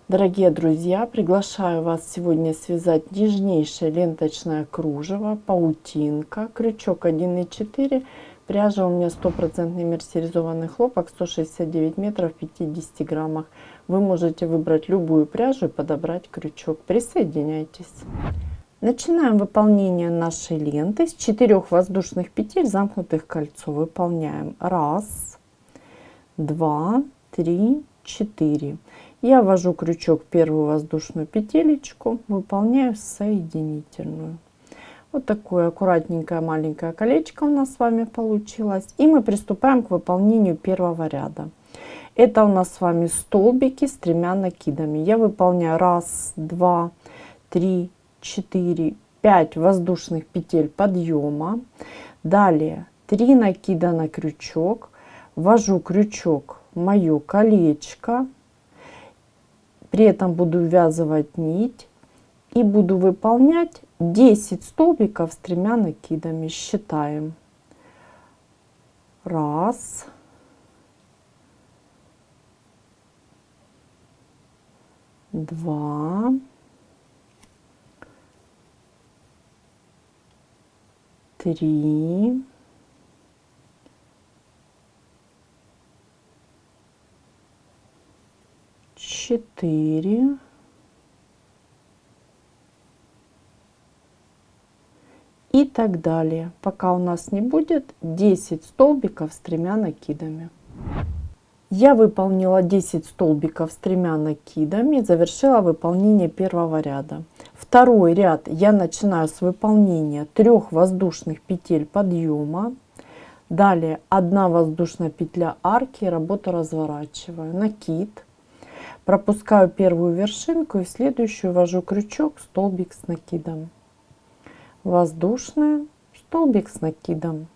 Дорогие друзья, приглашаю вас сегодня связать нежнейшее ленточное кружево, паутинка, крючок 1,4, пряжа у меня стопроцентный мерсеризованный хлопок, 169 метров, 50 граммах. Вы можете выбрать любую пряжу и подобрать крючок. Присоединяйтесь. Начинаем выполнение нашей ленты с 4 воздушных петель, замкнутых в кольцо. Выполняем 1, 2, 3, 4. Я ввожу крючок в первую воздушную петелечку, выполняю соединительную. Вот такое аккуратненькое маленькое колечко у нас с вами получилось. И мы приступаем к выполнению первого ряда. Это у нас с вами столбики с 3 накидами. Я выполняю 1, 2, 3, 4, 5 воздушных петель подъема. Далее 3 накида на крючок. Ввожу крючок в мое колечко. При этом буду ввязывать нить и буду выполнять 10 столбиков с 3 накидами. Считаем. 1, 2, 3, 4 и так далее, пока у нас не будет 10 столбиков с 3 накидами. Я выполнила 10 столбиков с 3 накидами, завершила выполнение первого ряда. Второй ряд я начинаю с выполнения 3 воздушных петель подъема. Далее 1 воздушная петля арки, работу разворачиваю, накид. Пропускаю первую вершинку и в следующую ввожу крючок, столбик с накидом. Воздушная, столбик с накидом.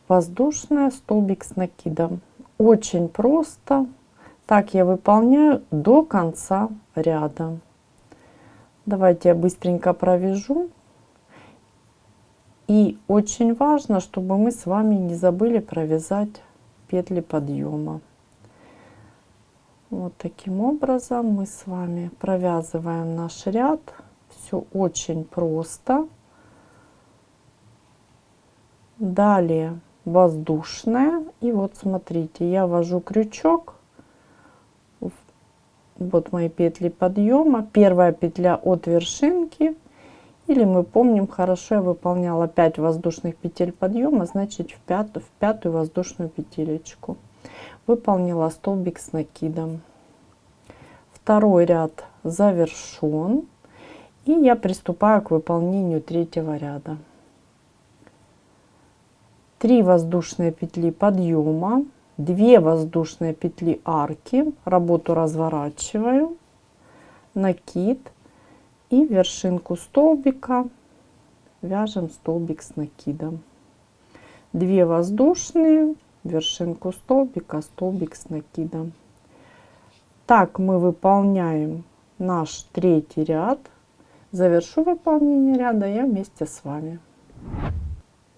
Воздушная, столбик с накидом. Очень просто. Так я выполняю до конца ряда. Давайте я быстренько провяжу. И очень важно, чтобы мы с вами не забыли провязать петли подъема. Вот таким образом мы с вами провязываем наш ряд. Все очень просто. Далее воздушная. И вот смотрите, я ввожу крючок. Вот мои петли подъема. Первая петля от вершинки. Или мы помним, хорошо я выполняла 5 воздушных петель подъема, значит в пятую воздушную петелечку. Выполнила столбик с накидом. Второй ряд завершен. И я приступаю к выполнению третьего ряда. 3 воздушные петли подъема, 2 воздушные петли арки, работу разворачиваю, накид и вершинку столбика вяжем столбик с накидом. 2 воздушные, вершинку столбика, столбик с накидом. Так мы выполняем наш третий ряд. Завершу выполнение ряда я вместе с вами.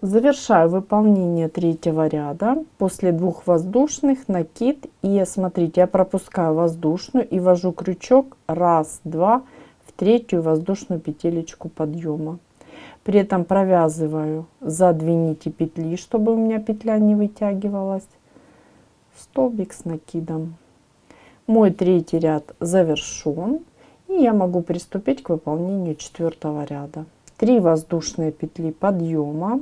Завершаю выполнение третьего ряда. После 2 воздушных накид. И смотрите, я пропускаю воздушную и ввожу крючок 1, 2 в третью воздушную петелечку подъема. При этом провязываю за 2 нити петли, чтобы у меня петля не вытягивалась. Столбик с накидом. Мой третий ряд завершен. И я могу приступить к выполнению четвертого ряда. 3 воздушные петли подъема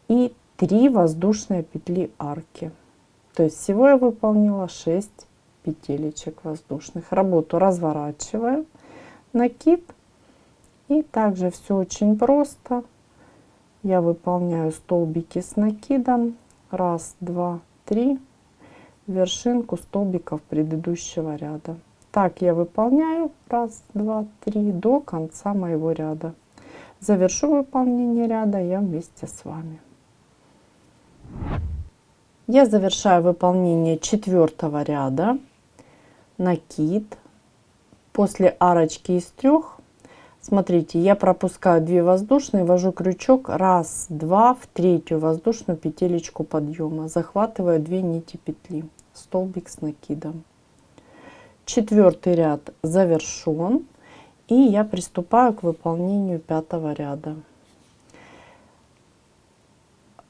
и 3 воздушные петли арки. То есть всего я выполнила 6 петелечек воздушных. Работу разворачиваю, накид. И также все очень просто. Я выполняю столбики с накидом. 1, 2, 3. Вершинку столбиков предыдущего ряда. Так я выполняю 1, 2, 3 до конца моего ряда. Завершу выполнение ряда я вместе с вами. Я завершаю выполнение 4 ряда. Накид. После арочки из 3, смотрите, я пропускаю 2 воздушные, ввожу крючок 1, 2 в третью воздушную петелечку подъема. Захватываю 2 нити петли. Столбик с накидом. 4-й ряд завершен, и я приступаю к выполнению 5-го ряда.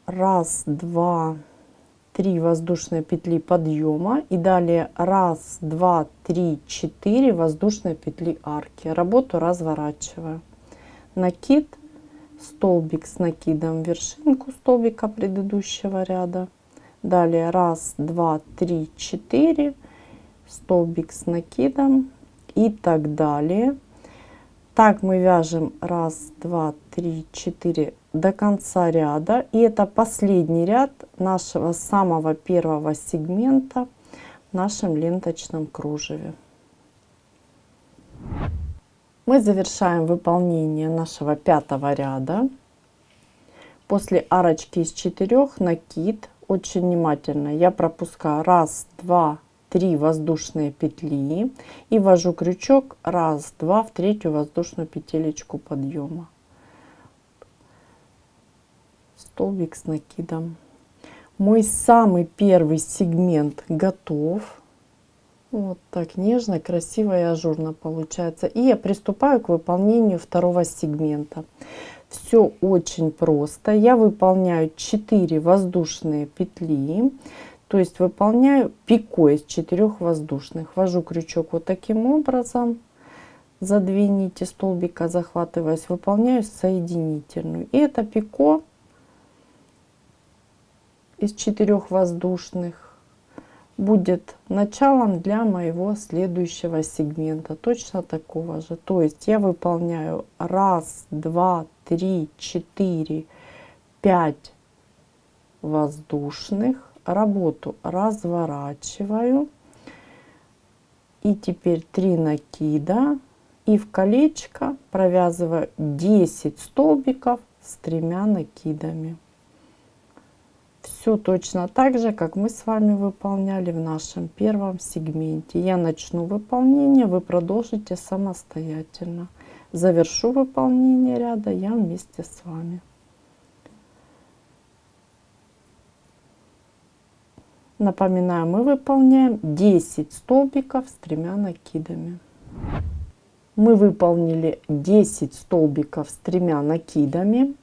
1, 2, 3 воздушные петли подъема, и далее 1, 2, 3, 4 воздушные петли арки. Работу разворачиваю. Накид, столбик с накидом в вершинку столбика предыдущего ряда. Далее 1, 2, 3, 4, столбик с накидом и так далее. Так мы вяжем 1, 2, 3, 4 до конца ряда. И это последний ряд нашего самого первого сегмента в нашем ленточном кружеве. Мы завершаем выполнение нашего 5-го ряда. После арочки из 4 накид. Очень внимательно я пропускаю 1, 2, 3 воздушные петли и ввожу крючок 1, 2 в 3-ю воздушную петелечку подъема. Столбик с накидом. Мой самый первый сегмент готов. Вот так нежно, красиво и ажурно получается. И я приступаю к выполнению 2-го сегмента. Все очень просто. Я выполняю 4 воздушные петли, то есть выполняю пико из 4 воздушных. Ввожу крючок вот таким образом, за 2 нити столбика захватываясь, выполняю соединительную. И это пико из 4 воздушных будет началом для моего следующего сегмента, точно такого же. То есть я выполняю 1, 2, 3, 4, 5 воздушных, работу разворачиваю, и теперь 3 накида, и в колечко провязываю 10 столбиков с 3 накидами. Все точно так же, как мы с вами выполняли в нашем первом сегменте. Я начну выполнение, вы продолжите самостоятельно. Завершу выполнение ряда я вместе с вами. Напоминаю, мы выполняем 10 столбиков с 3 накидами. Мы выполнили 10 столбиков с 3 накидами.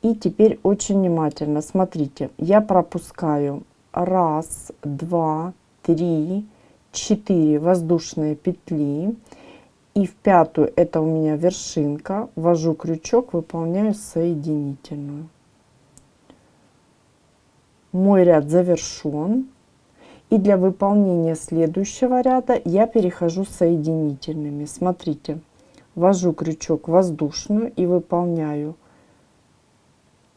И теперь очень внимательно смотрите, я пропускаю 1, 2, 3, 4 воздушные петли, и в 5-ю, это у меня вершинка, ввожу крючок, выполняю соединительную. Мой ряд завершен, и для выполнения следующего ряда я перехожу соединительными. Смотрите, ввожу крючок воздушную и выполняю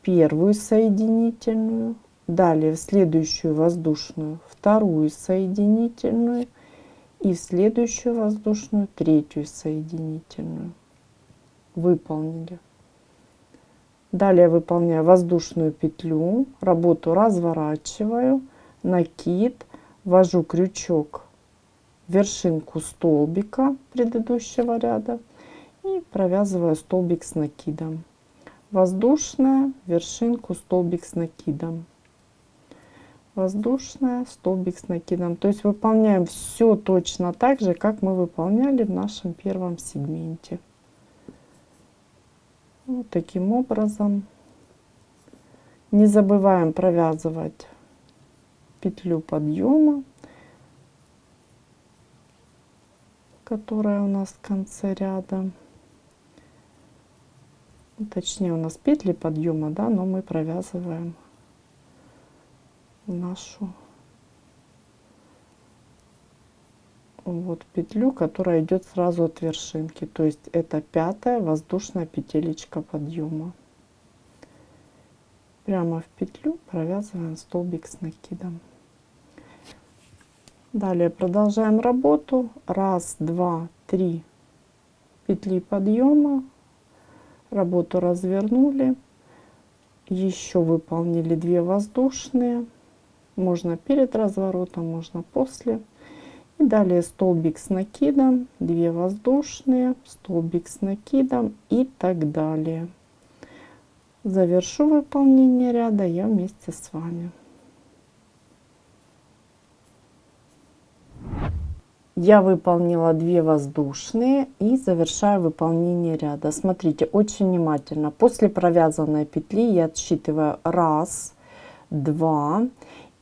1-ю соединительную, далее в следующую воздушную 2-ю соединительную и в следующую воздушную 3-ю соединительную. Выполнили. Далее выполняю воздушную петлю, работу разворачиваю, накид, ввожу крючок в вершинку столбика предыдущего ряда и провязываю столбик с накидом. Воздушная, вершинку, столбик с накидом. Воздушная, столбик с накидом. То есть выполняем все точно так же, как мы выполняли в нашем первом сегменте. Вот таким образом. Не забываем провязывать петлю подъема, которая у нас в конце ряда. Точнее, у нас петли подъема, да, но мы провязываем нашу вот петлю, которая идет сразу от вершинки. То есть это 5-я воздушная петелечка подъема. Прямо в петлю провязываем столбик с накидом. Далее продолжаем работу. 1, 2, 3 петли подъема. Работу развернули, еще выполнили 2 воздушные, можно перед разворотом, можно после. И далее столбик с накидом, 2 воздушные, столбик с накидом и так далее. Завершу выполнение ряда я вместе с вами. Я выполнила 2 воздушные и завершаю выполнение ряда. Смотрите очень внимательно. После провязанной петли я отсчитываю 1, 2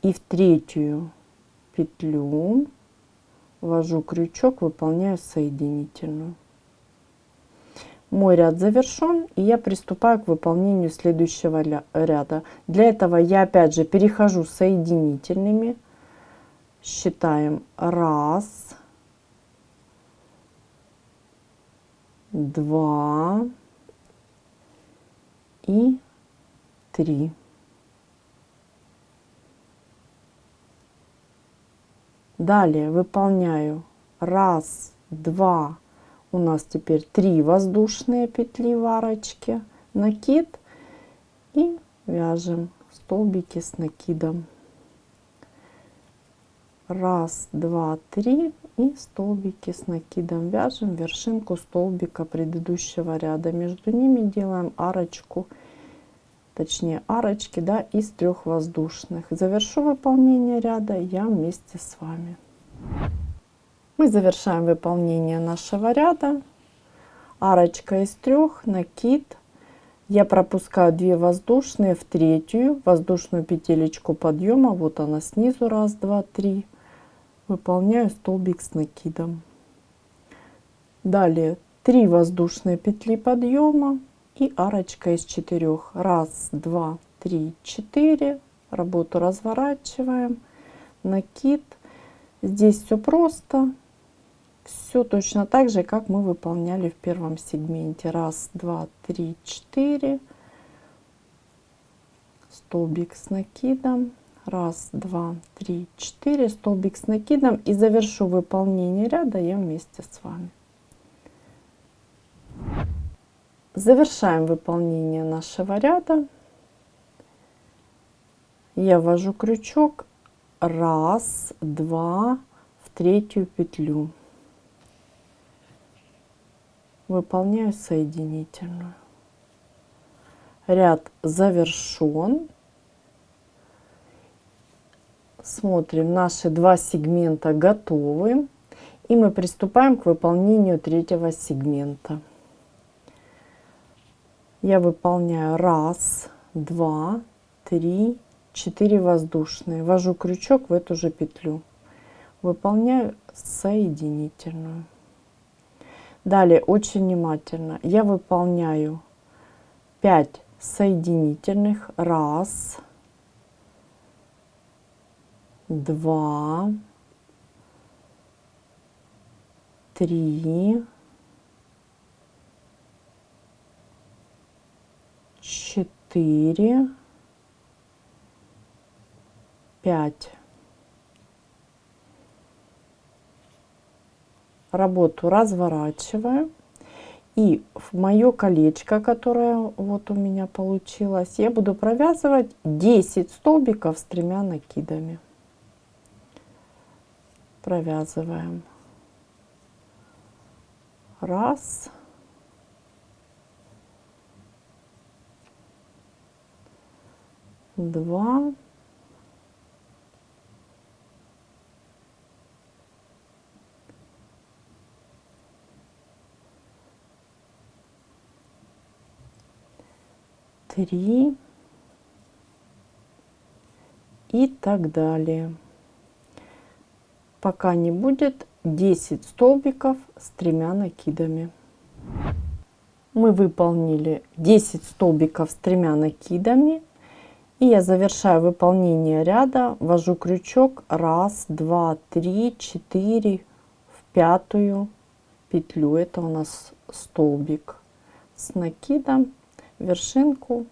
и в третью петлю ввожу крючок, выполняю соединительную. Мой ряд завершен, и я приступаю к выполнению следующего ряда. Для этого я опять же перехожу соединительными. Считаем 1, 2 и 3. Далее выполняю 1, 2, у нас теперь 3 воздушные петли в арочке, накид и вяжем столбики с накидом. 1, 2, 3 и столбики с накидом вяжем вершинку столбика предыдущего ряда. Между ними делаем арочку, точнее арочки, да, из 3 воздушных. Завершу выполнение ряда я вместе с вами. Мы завершаем выполнение нашего ряда. Арочка из 3, накид. Я пропускаю 2 воздушные в третью воздушную петелечку подъема. Вот она снизу, 1, 2, 3. Выполняю столбик с накидом. Далее 3 воздушные петли подъема и арочка из 4. 1, 2, 3, 4. Работу разворачиваем. Накид. Здесь все просто. Все точно так же, как мы выполняли в первом сегменте. 1, 2, 3, 4. Столбик с накидом. 1, 2, 3, 4. Столбик с накидом. И завершу выполнение ряда я вместе с вами. Завершаем выполнение нашего ряда. Я ввожу крючок. 1, 2 в третью петлю. Выполняю соединительную. Ряд завершен. Смотрим, наши 2 сегмента готовы. И мы приступаем к выполнению третьего сегмента. Я выполняю 1, 2, 3, 4 воздушные. Ввожу крючок в эту же петлю. Выполняю соединительную. Далее очень внимательно. Я выполняю 5 соединительных. 1, 2, 3, 4, 5. Работу разворачиваю. И в мое колечко, которое вот у меня получилось, я буду провязывать 10 столбиков с 3 накидами. Провязываем. 1, 2, 3 и так далее, пока не будет 10 столбиков с 3 накидами. Мы выполнили 10 столбиков с 3 накидами, и я завершаю выполнение ряда, ввожу крючок 1, 2, 3, 4 в 5 петлю. Это у нас столбик с накидом, вершинку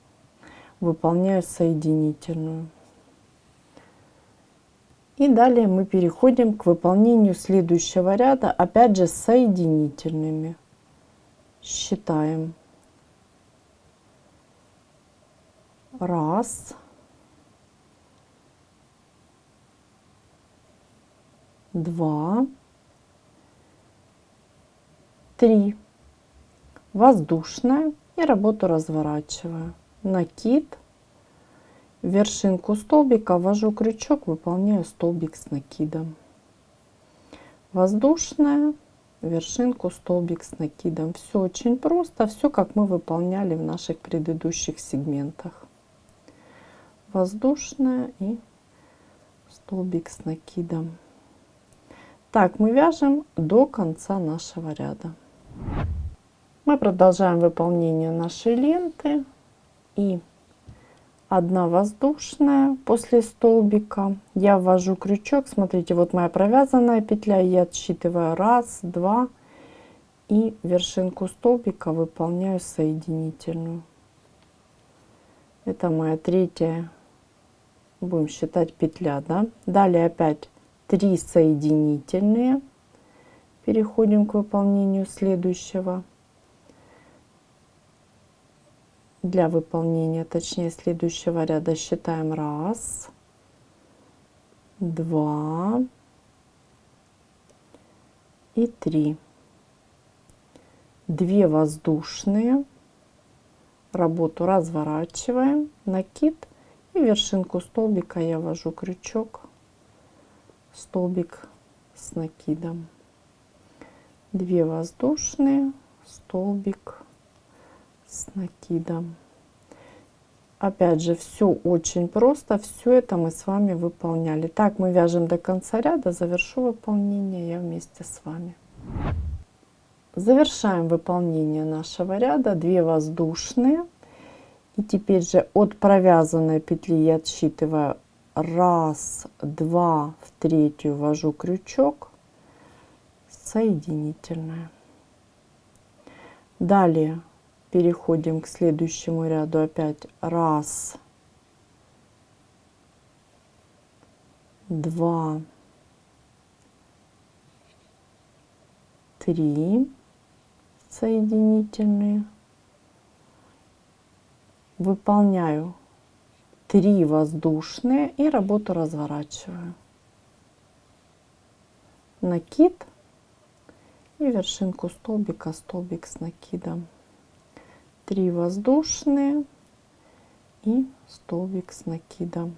выполняю соединительную. И далее мы переходим к выполнению следующего ряда, опять же соединительными. Считаем. 1, 2, 3. Воздушная. И работу разворачиваю. Накид. Вершинку столбика ввожу крючок, выполняю столбик с накидом. воздушная, вершинку, столбик с накидом. Все очень просто, все как мы выполняли в наших предыдущих сегментах. Воздушная и столбик с накидом. Так мы вяжем до конца нашего ряда. Мы продолжаем выполнение нашей ленты. И 1 воздушная после столбика. Я ввожу крючок. Смотрите, вот моя провязанная петля. Я отсчитываю 1, 2 и вершинку столбика выполняю соединительную. Это моя 3-я, будем считать, петля, да? Далее опять 3 соединительные. Переходим к выполнению следующего. Для выполнения, точнее, следующего ряда считаем 1, 2 и 3. 2 воздушные. Работу разворачиваем, накид и вершинку столбика я ввожу крючок, столбик с накидом. 2 воздушные, столбик с накидом. Опять же, все очень просто, все это мы с вами выполняли. Так мы вяжем до конца ряда, завершу выполнение я вместе с вами. Завершаем выполнение нашего ряда. 2 воздушные. И теперь же от провязанной петли я отсчитываю 1, 2, в 3-ю ввожу крючок, соединительная. Далее переходим к следующему ряду. Опять 1, 2, 3 соединительные. Выполняю 3 воздушные и работу разворачиваю. Накид и вершинку столбика, столбик с накидом. 3 воздушные и столбик с накидом.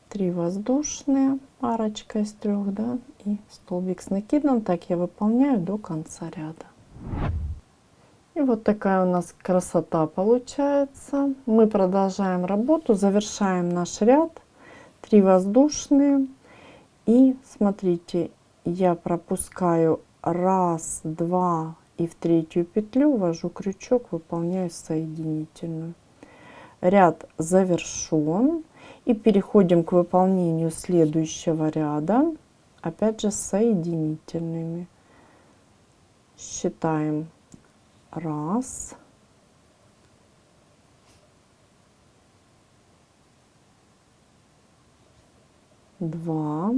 3 воздушные, арочка из 3, да, и столбик с накидом. Так я выполняю до конца ряда. И вот такая у нас красота получается. Мы продолжаем работу, завершаем наш ряд. 3 воздушные. И смотрите, я пропускаю 1, 2 и в 3-ю петлю ввожу крючок, выполняю соединительную. Ряд завершен. И переходим к выполнению следующего ряда. Опять же соединительными. Считаем 1, 2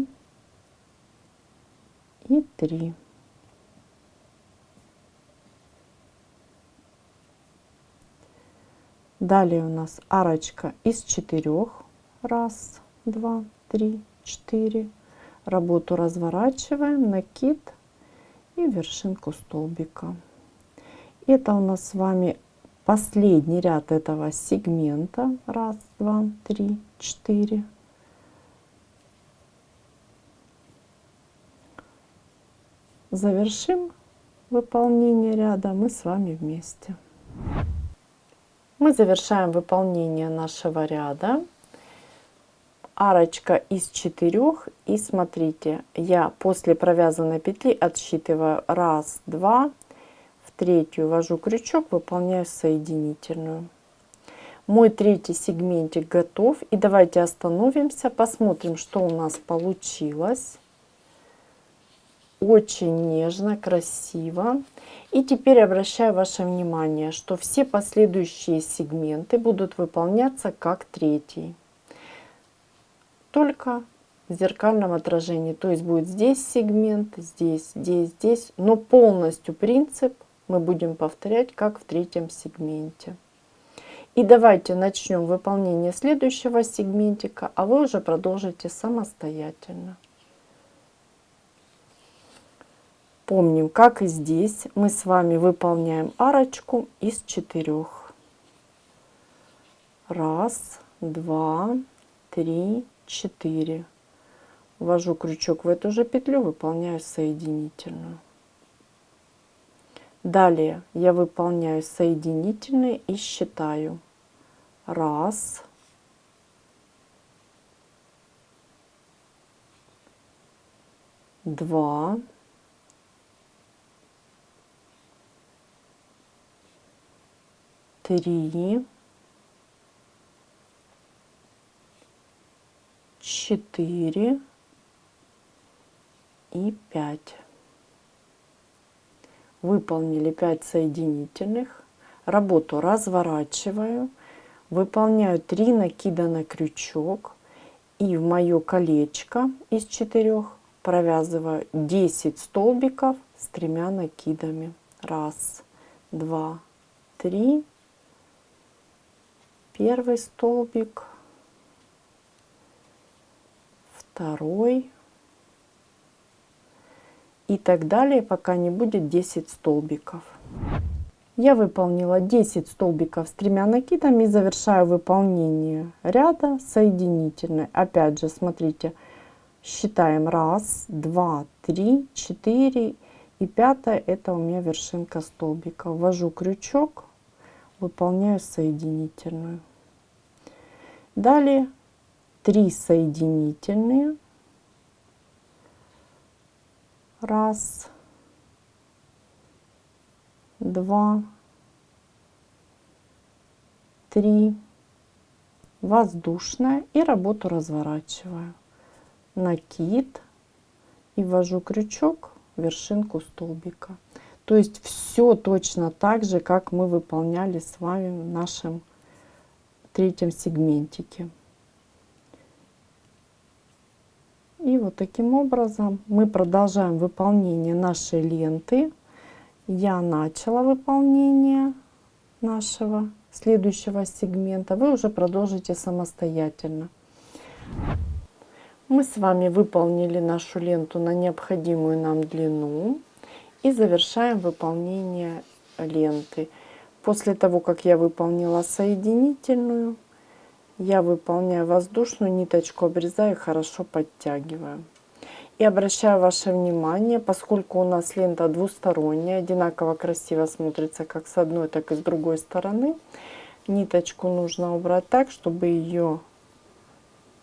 и 3. Далее у нас арочка из 4. 1, 2, 3, 4. Работу разворачиваем, накид и вершинку столбика. Это у нас с вами последний ряд этого сегмента. 1, 2, 3, 4. Завершим выполнение ряда мы с вами вместе. Мы завершаем выполнение нашего ряда. Арочка из 4. И смотрите, я после провязанной петли отсчитываю 1, 2, в 3-ю ввожу крючок, выполняю соединительную. Мой 3-й сегментик готов. И давайте остановимся, посмотрим, что у нас получилось. Очень нежно, красиво. И теперь обращаю ваше внимание, что все последующие сегменты будут выполняться как 3-й. Только в зеркальном отражении. То есть будет здесь сегмент, здесь, здесь, здесь. Но полностью принцип мы будем повторять, как в 3-м сегменте. И давайте начнем выполнение следующего сегментика, а вы уже продолжите самостоятельно. Помним, как и здесь, мы с вами выполняем арочку из 4. 1, 2, 3, 4. Ввожу крючок в эту же петлю, выполняю соединительную. Далее я выполняю соединительные и считаю. 1, 2, 3, 4 и 5. Выполнили 5 соединительных. Работу разворачиваю, выполняю 3 накида на крючок и в мое колечко из 4 провязываю 10 столбиков с 3 накидами. 1, 2, 3. Первый столбик, второй и так далее, пока не будет 10 столбиков. Я выполнила 10 столбиков с 3 накидами и завершаю выполнение ряда соединительной. Опять же, смотрите, считаем 1, 2, 3, 4 и 5 это у меня вершинка столбика. Ввожу крючок, выполняю соединительную. Далее 3 соединительные. 1, 2, 3, воздушная и работу разворачиваю. Накид и ввожу крючок в вершинку столбика. То есть все точно так же, как мы выполняли с вами в нашем третьем сегментике. И вот таким образом мы продолжаем выполнение нашей ленты. Я начала выполнение нашего следующего сегмента. Вы уже продолжите самостоятельно. Мы с вами выполнили нашу ленту на необходимую нам длину и завершаем выполнение ленты. После того, как я выполнила соединительную, я выполняю воздушную, ниточку обрезаю и хорошо подтягиваю. И обращаю ваше внимание, поскольку у нас лента двусторонняя, одинаково красиво смотрится как с одной, так и с другой стороны, ниточку нужно убрать так, чтобы ее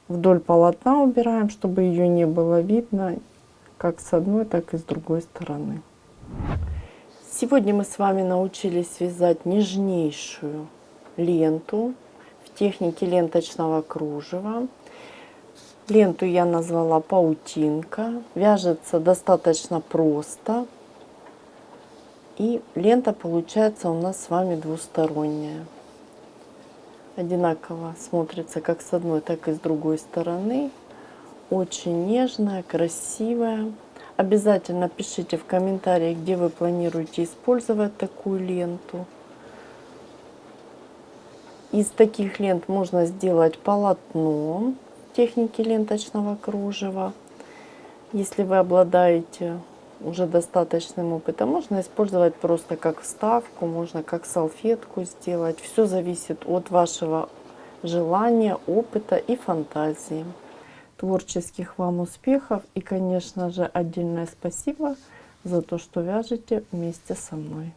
вдоль полотна убираем, чтобы ее не было видно как с одной, так и с другой стороны. Сегодня мы с вами научились вязать нежнейшую ленту в технике ленточного кружева. Ленту я назвала паутинка. Вяжется достаточно просто. И лента получается у нас с вами двусторонняя. Одинаково смотрится как с одной, так и с другой стороны. Очень нежная, красивая. Обязательно пишите в комментариях, где вы планируете использовать такую ленту. Из таких лент можно сделать полотно техники ленточного кружева. Если вы обладаете уже достаточным опытом, можно использовать просто как вставку, можно как салфетку сделать. Все зависит от вашего желания, опыта и фантазии. Творческих вам успехов и, конечно же, отдельное спасибо за то, что вяжете вместе со мной.